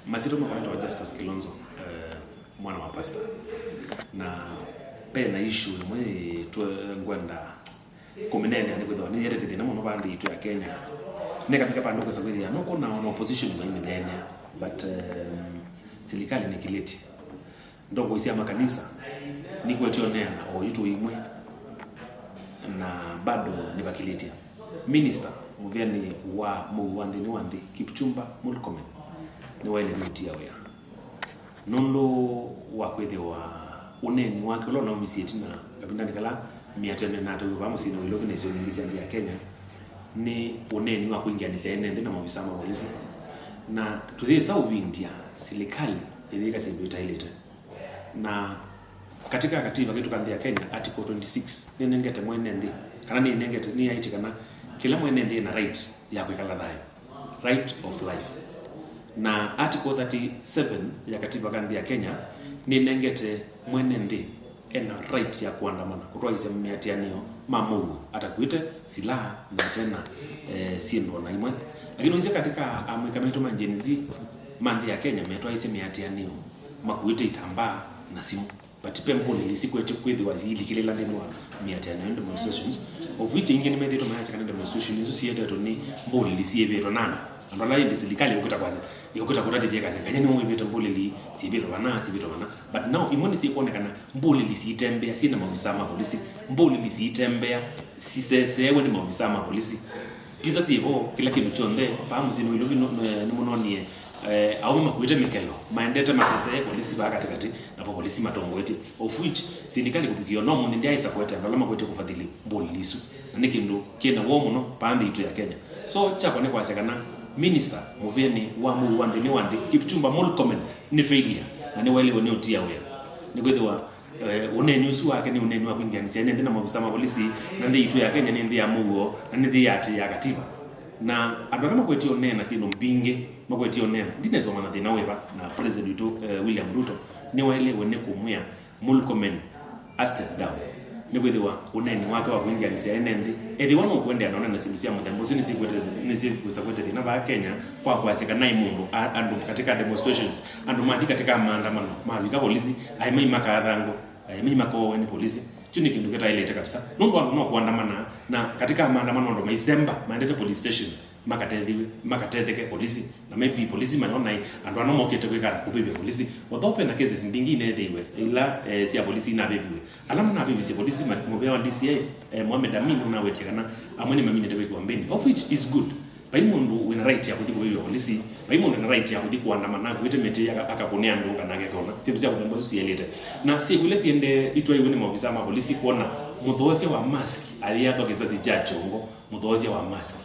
Masiro mkwanda wa Justice Kilonzo mwana wa pastor na pena issue mwe tu ngwanda kuminene ani kwetho ni yerete thina muno bandi itu ya Kenya neka pika pando kwa sababu ya noko na opposition na minene but serikali ni kileti ndongo isia makanisa ni kwetionea o yitu imwe na bado ni bakilitia minister muvyani wa muwandi Kipchumba Murkomen ni wale mtia wea nondo wa kwethiwa uneni wake lo na umisieti na kabinda nikala miatene na to ba musino ilovi na sio nyingi ya Kenya ni uneni wa kuingia ni sene ndina mabisama polisi na tuthie sau India serikali ilika sibita ileta na katika katiba kitu kandia Kenya article 26 ni nengete mwenende kana ni nengete ni aiti kana kila mwenende na right ya kwikala dhayo right of life na article 37 ya katiba kandia Kenya ni nengete mwenende ena right ya kuandamana kutoa isemu miatianio mamu atakuite silaha na tena siendo na imwe lakini unzi katika amwikameto manjenizi mandi ya Kenya metwa isemu miatianio makuite itambaa na simu but pempo ni siku yetu kwedhi wazili kilela ndeni wa miatianio demonstrations of which ingine medito mayasa kana demonstration hizo siete to ni mboli lisiebero nana andala indi serikali ukuta kwaza ikuta kuradi bia kazi kanya ni mwebeto mboli li sibiro wana but now imoni si kuonekana mboli lisitembea sina mabisama polisi mboli lisitembea sisesewe ni mabisama polisi pisa sivo kila kitu chonde pamu sino ilogi ni munonie au makuite mekelo maendete masese polisi ba katikati na polisi matongo eti of which sindikali kubikio no mundi ndia isa kwete ngala kwete kufadhili mboli lisu na kindu kina wo muno pambi itu ya Kenya so chako ne kwasekana minister muvyeni wa muwandi Kipchumba Murkomen ni failure na ni wale wone utia wea ni kwethiwa uneni usu wake ni uneni wa kuingia nisene ndina mabusama polisi na ndi itu ya Kenya ni ndi ya mugo na ndi ati ya katiba na andana makwetio nena sino mpinge makwetio nena ndinezo mana thina wepa na president William Ruto ni wale wone kumwea Murkomen a step down ni kwethiwa uneni wake wa kuingia nisene ndi ethi wano kwende anaona na simusia muthembo sini sikwete thina ba Kenya kwa kwasika na imundu andu katika demonstrations andu mathi katika maandamano mabika polisi aimai makathango aimai mako ni polisi chini kindu keta ile kabisa nundu andu no kuandamana na katika maandamano ndo maisemba maendete police station makatetheke polisi na maybe polisi mayona andu anomokete kwikara kubibe polisi wathope na cases mbingine thiwe ila sia polisi na bebiwe alama na bibi si polisi mobea DCI Mohamed Amin na wetikana amweni maminete kwa mbeni of which is good paimundu wina right ya kuthiko bibi polisi paimundu na right ya kuthiko andamana kwete mete akakonea ndo kana gekona sibuzia kudembo sielete na si kule siende itwa iwe ni maofisa ma polisi kuona muthosia wa mask aliato kisasi cha chongo muthosia wa mask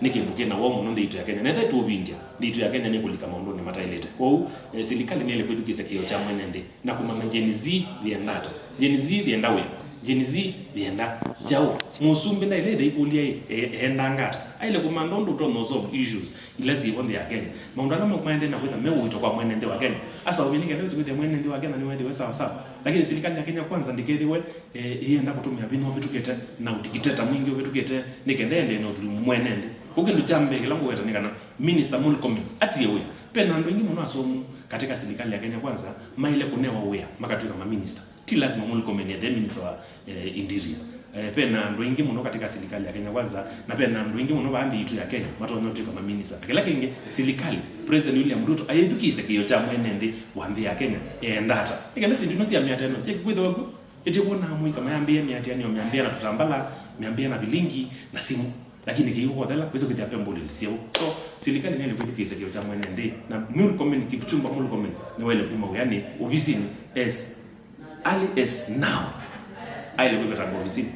nikibuke na wao muno itu ya Kenya na tu India itu ya Kenya ni kulika maondo ni matailete kwa hiyo serikali ni ile kwetu kisa kio cha mwenende na kumanga Gen-Z liendata Gen-Z liendawe Gen-Z lienda jao musumbi na ile ikulia endangata aile kumanga ndo to no solve issues ile zi on the Kenya maundana mwaende na kwenda mewo ito kwa mwenende wa Kenya asa ubilinga ndio kwenda mwenende wa Kenya ni wewe sawa sawa lakini serikali ya Kenya kwanza ndikethiwe ienda kutumia bino bitukete na utikiteta mwingi bitukete nikendende no mwenende kukindu chambe kila ngweta nikana minister Murkomen atiye we pena ndo ingi muno asomu katika serikali ya Kenya kwanza maile kunewa wea makatuka ma minister ti lazima Murkomen ya the minister wa interior pena ndo ingi muno katika serikali ya Kenya kwanza na pena ndo ingi muno baandi itu ya Kenya mato nyote kama minister kila kingi serikali president William Ruto ayetukise kiyo cha mwenende wa ndhi ya Kenya endata ikana sindino si ya 500 si kwetho wago eti kuona amui kama yambie 500 na tutambala 200 na bilingi na simu lakini kiyo dela kwezo kitia pembole sio so serikali ni ile kisa kio cha mwenende na Murkomen Kipchumba Murkomen ni wale kuma yani obisini as early as now aile kwa tango obisini